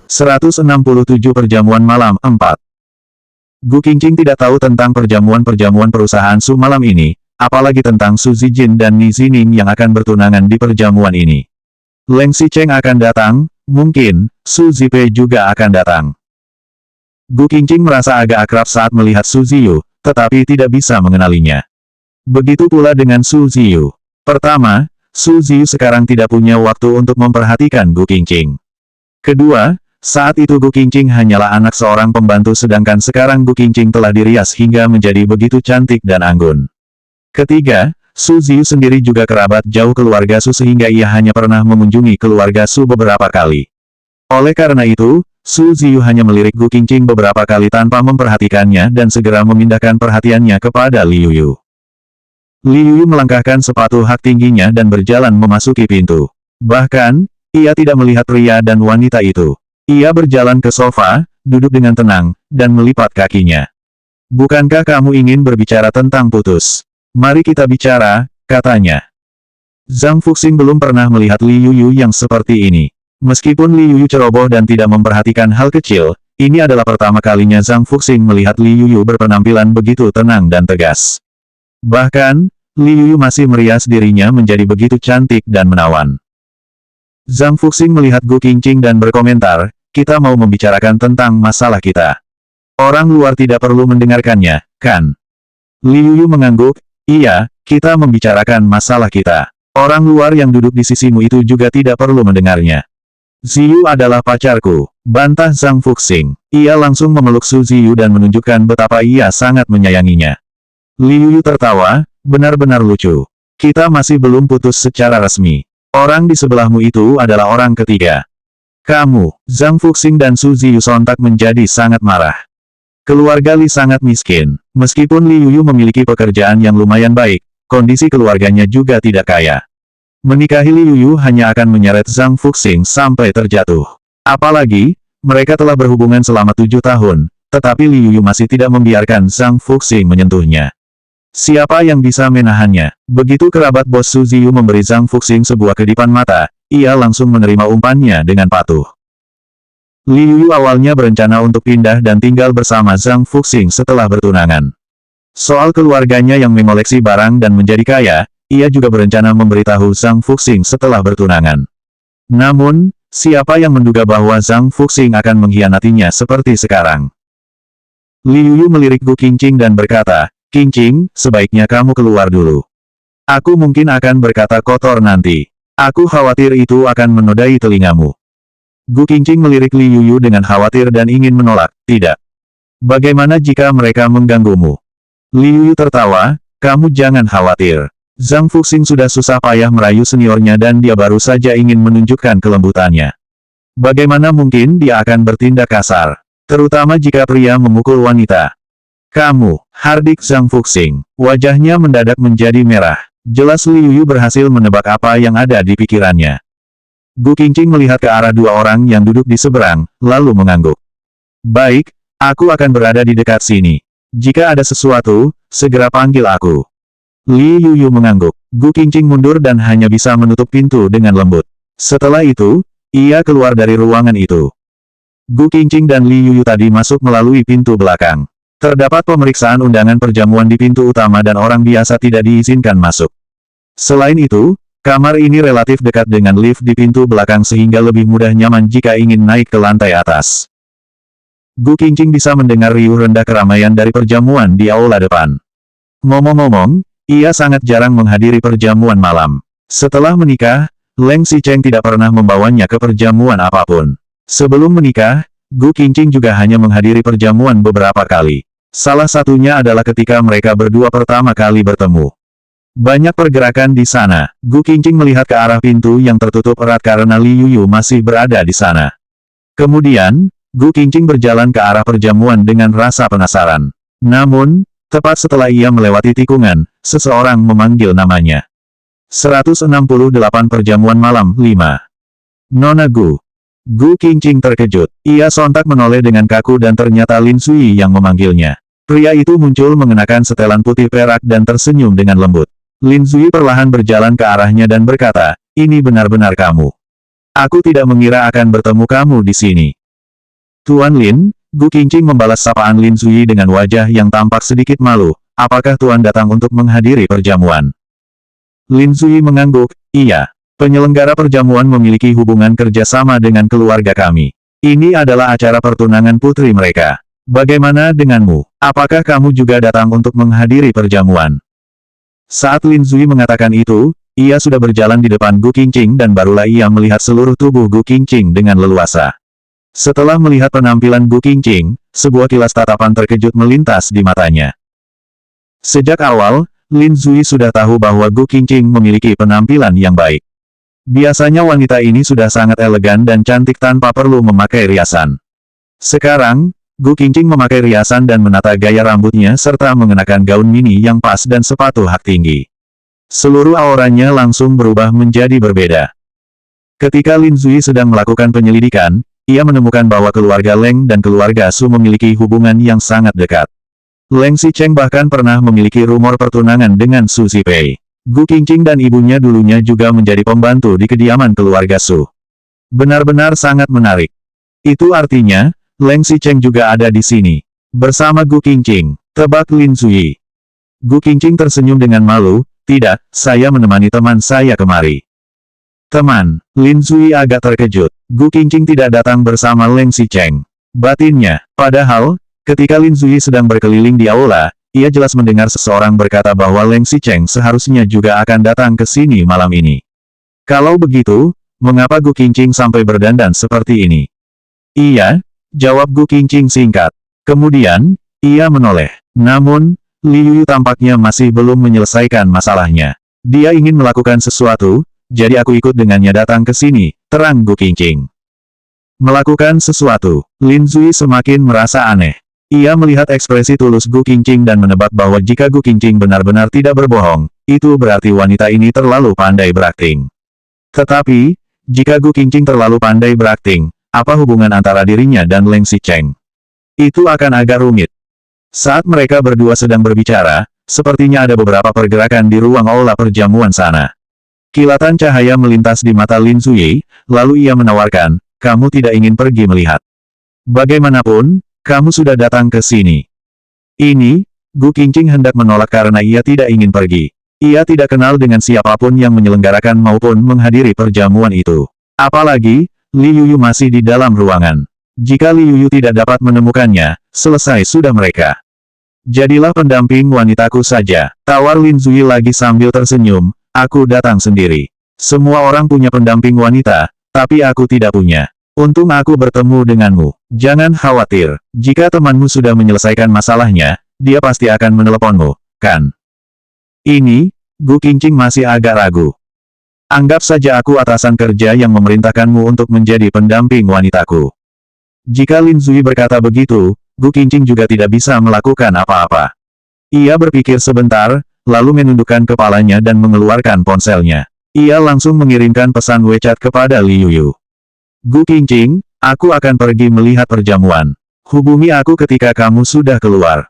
167 Perjamuan Malam 4. Gu Qingqing tidak tahu tentang perjamuan-perjamuan perusahaan Su malam ini, apalagi tentang Su Zijin dan Ni Zining yang akan bertunangan di perjamuan ini. Leng Xicheng akan datang, mungkin, Su Zipei juga akan datang. Gu Qingqing merasa agak akrab saat melihat Su Ziyu, tetapi tidak bisa mengenalinya. Begitu pula dengan Su Ziyu. Pertama, Su Ziyu sekarang tidak punya waktu untuk memperhatikan Gu Qingqing. Kedua, saat itu Gu Qingqing hanyalah anak seorang pembantu sedangkan sekarang Gu Qingqing telah dirias hingga menjadi begitu cantik dan anggun. Ketiga, Su Ziyu sendiri juga kerabat jauh keluarga Su sehingga ia hanya pernah mengunjungi keluarga Su beberapa kali. Oleh karena itu, Su Ziyu hanya melirik Gu Qingqing beberapa kali tanpa memperhatikannya dan segera memindahkan perhatiannya kepada Li Yuyu. Li Yuyu melangkahkan sepatu hak tingginya dan berjalan memasuki pintu. Bahkan, ia tidak melihat pria dan wanita itu. Ia berjalan ke sofa, duduk dengan tenang, dan melipat kakinya. Bukankah kamu ingin berbicara tentang putus? Mari kita bicara, katanya. Zhang Fuxing belum pernah melihat Li Yuyu yang seperti ini. Meskipun Li Yuyu ceroboh dan tidak memperhatikan hal kecil, ini adalah pertama kalinya Zhang Fuxing melihat Li Yuyu berpenampilan begitu tenang dan tegas. Bahkan, Li Yuyu masih merias dirinya menjadi begitu cantik dan menawan. Zhang Fuxing melihat Gu Qingqing dan berkomentar, kita mau membicarakan tentang masalah kita. Orang luar tidak perlu mendengarkannya, kan? Li Yuyu mengangguk, iya, kita membicarakan masalah kita. Orang luar yang duduk di sisimu itu juga tidak perlu mendengarnya. Ziyu adalah pacarku, bantah Zhang Fuxing. Ia langsung memeluk Su Ziyu dan menunjukkan betapa ia sangat menyayanginya. Li Yuyu tertawa, benar-benar lucu. Kita masih belum putus secara resmi. Orang di sebelahmu itu adalah orang ketiga. Kamu, Zhang Fuxing dan Su Ziyu sontak menjadi sangat marah. Keluarga Li sangat miskin. Meskipun Li Yuyu memiliki pekerjaan yang lumayan baik, kondisi keluarganya juga tidak kaya. Menikahi Li Yuyu hanya akan menyeret Zhang Fuxing sampai terjatuh. Apalagi, mereka telah berhubungan selama 7 tahun, tetapi Li Yuyu masih tidak membiarkan Zhang Fuxing menyentuhnya. Siapa yang bisa menahannya? Begitu kerabat bos Su Ziyu memberi Zhang Fuxing sebuah kedipan mata, ia langsung menerima umpannya dengan patuh. Li Yuyu awalnya berencana untuk pindah dan tinggal bersama Zhang Fuxing setelah bertunangan. Soal keluarganya yang mengoleksi barang dan menjadi kaya, ia juga berencana memberitahu Zhang Fuxing setelah bertunangan. Namun, siapa yang menduga bahwa Zhang Fuxing akan mengkhianatinya seperti sekarang? Li Yuyu melirik Gu Qingqing dan berkata, Qingqing, sebaiknya kamu keluar dulu. Aku mungkin akan berkata kotor nanti. Aku khawatir itu akan menodai telingamu. Gu Qingqing melirik Li Yuyu dengan khawatir dan ingin menolak, tidak. Bagaimana jika mereka mengganggumu? Li Yuyu tertawa, kamu jangan khawatir. Zhang Fuxing sudah susah payah merayu seniornya dan dia baru saja ingin menunjukkan kelembutannya. Bagaimana mungkin dia akan bertindak kasar? Terutama jika pria memukul wanita. Kamu, hardik Zhang Fuxing. Wajahnya mendadak menjadi merah. Jelas Li Yuyu berhasil menebak apa yang ada di pikirannya. Gu Qingqing melihat ke arah dua orang yang duduk di seberang, lalu mengangguk. Baik, aku akan berada di dekat sini. Jika ada sesuatu, segera panggil aku. Li Yuyu mengangguk. Gu Qingqing mundur dan hanya bisa menutup pintu dengan lembut. Setelah itu, ia keluar dari ruangan itu. Gu Qingqing dan Li Yuyu tadi masuk melalui pintu belakang. Terdapat pemeriksaan undangan perjamuan di pintu utama dan orang biasa tidak diizinkan masuk. Selain itu, kamar ini relatif dekat dengan lift di pintu belakang sehingga lebih mudah nyaman jika ingin naik ke lantai atas. Gu Qingqing bisa mendengar riuh rendah keramaian dari perjamuan di aula depan. Ngomong-ngomong, ia sangat jarang menghadiri perjamuan malam. Setelah menikah, Leng Xicheng tidak pernah membawanya ke perjamuan apapun. Sebelum menikah, Gu Qingqing juga hanya menghadiri perjamuan beberapa kali. Salah satunya adalah ketika mereka berdua pertama kali bertemu. Banyak pergerakan di sana. Gu Qingqing melihat ke arah pintu yang tertutup erat karena Li Yuyu masih berada di sana. Kemudian, Gu Qingqing berjalan ke arah perjamuan dengan rasa penasaran. Namun, tepat setelah ia melewati tikungan, seseorang memanggil namanya. 168 Perjamuan Malam 5. Nona Gu. Gu Qingqing terkejut. Ia sontak menoleh dengan kaku dan ternyata Lin Sui yang memanggilnya. Pria itu muncul mengenakan setelan putih perak dan tersenyum dengan lembut. Lin Sui perlahan berjalan ke arahnya dan berkata, ini benar-benar kamu. Aku tidak mengira akan bertemu kamu di sini. Tuan Lin, Gu Qingqing membalas sapaan Lin Zuyi dengan wajah yang tampak sedikit malu. Apakah Tuan datang untuk menghadiri perjamuan? Lin Zuyi mengangguk, iya. Penyelenggara perjamuan memiliki hubungan kerjasama dengan keluarga kami. Ini adalah acara pertunangan putri mereka. Bagaimana denganmu? Apakah kamu juga datang untuk menghadiri perjamuan? Saat Lin Zuyi mengatakan itu, ia sudah berjalan di depan Gu Qingqing dan barulah ia melihat seluruh tubuh Gu Qingqing dengan leluasa. Setelah melihat penampilan Gu Qingqing, sebuah kilas tatapan terkejut melintas di matanya. Sejak awal, Lin Zuyi sudah tahu bahwa Gu Qingqing memiliki penampilan yang baik. Biasanya wanita ini sudah sangat elegan dan cantik tanpa perlu memakai riasan. Sekarang, Gu Qingqing memakai riasan dan menata gaya rambutnya serta mengenakan gaun mini yang pas dan sepatu hak tinggi. Seluruh auranya langsung berubah menjadi berbeda. Ketika Lin Zuyi sedang melakukan penyelidikan, ia menemukan bahwa keluarga Leng dan keluarga Su memiliki hubungan yang sangat dekat. Leng Xicheng bahkan pernah memiliki rumor pertunangan dengan Su Zipei. Gu Qingqing dan ibunya dulunya juga menjadi pembantu di kediaman keluarga Su. Benar-benar sangat menarik. Itu artinya, Leng Xicheng juga ada di sini. Bersama Gu Qingqing, tebak Lin Zuyi. Gu Qingqing tersenyum dengan malu, tidak, saya menemani teman saya kemari. Teman, Lin Zuyi agak terkejut. Gu Qingqing tidak datang bersama Leng Xicheng. Batinnya, padahal, ketika Lin Zuyi sedang berkeliling di aula, ia jelas mendengar seseorang berkata bahwa Leng Xicheng seharusnya juga akan datang ke sini malam ini. Kalau begitu, mengapa Gu Qingqing sampai berdandan seperti ini? Iya, jawab Gu Qingqing singkat. Kemudian, ia menoleh. Namun, Li Yuyu tampaknya masih belum menyelesaikan masalahnya. Dia ingin melakukan sesuatu, jadi aku ikut dengannya datang ke sini, terang Gu Qingqing. Melakukan sesuatu, Lin Zuyi semakin merasa aneh. Ia melihat ekspresi tulus Gu Qingqing dan menebak bahwa jika Gu Qingqing benar-benar tidak berbohong, itu berarti wanita ini terlalu pandai berakting. Tetapi, jika Gu Qingqing terlalu pandai berakting, apa hubungan antara dirinya dan Leng Xicheng? Itu akan agak rumit. Saat mereka berdua sedang berbicara, sepertinya ada beberapa pergerakan di ruang aula perjamuan sana. Kilatan cahaya melintas di mata Lin Zuyi, lalu ia menawarkan, kamu tidak ingin pergi melihat. Bagaimanapun, kamu sudah datang ke sini. Ini, Gu Qingqing hendak menolak karena ia tidak ingin pergi. Ia tidak kenal dengan siapapun yang menyelenggarakan maupun menghadiri perjamuan itu. Apalagi, Li Yuyu masih di dalam ruangan. Jika Li Yuyu tidak dapat menemukannya, selesai sudah mereka. Jadilah pendamping wanitaku saja, tawar Lin Zuyi lagi sambil tersenyum. Aku datang sendiri. Semua orang punya pendamping wanita, tapi aku tidak punya. Untung aku bertemu denganmu. Jangan khawatir, jika temanmu sudah menyelesaikan masalahnya, dia pasti akan meneleponmu, kan? Ini, Gu Qingqing masih agak ragu. Anggap saja aku atasan kerja yang memerintahkanmu untuk menjadi pendamping wanitaku. Jika Lin Zuyi berkata begitu, Gu Qingqing juga tidak bisa melakukan apa-apa. Ia berpikir sebentar, lalu menundukkan kepalanya dan mengeluarkan ponselnya. Ia langsung mengirimkan pesan WeChat kepada Li Yuyu. Gu Qingqing, aku akan pergi melihat perjamuan. Hubungi aku ketika kamu sudah keluar.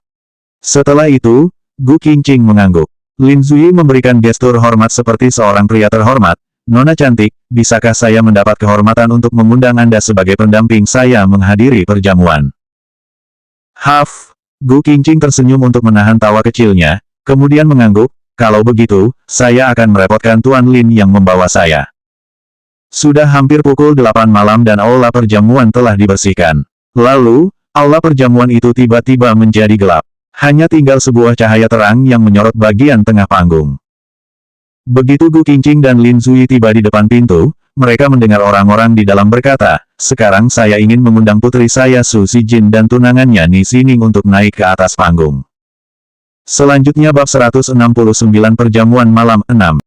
Setelah itu, Gu Qingqing mengangguk. Lin Zuyi memberikan gestur hormat seperti seorang pria terhormat. Nona cantik, bisakah saya mendapat kehormatan untuk mengundang Anda sebagai pendamping saya menghadiri perjamuan? Haf, Gu Qingqing tersenyum untuk menahan tawa kecilnya. Kemudian mengangguk, kalau begitu, saya akan merepotkan Tuan Lin yang membawa saya. Sudah hampir pukul 8 malam dan aula perjamuan telah dibersihkan. Lalu, aula perjamuan itu tiba-tiba menjadi gelap. Hanya tinggal sebuah cahaya terang yang menyorot bagian tengah panggung. Begitu Gu Qingqing dan Lin Zuyi tiba di depan pintu, mereka mendengar orang-orang di dalam berkata, sekarang saya ingin mengundang putri saya Su Zijin dan tunangannya Ni Xining untuk naik ke atas panggung. Selanjutnya bab 169 perjamuan malam 6.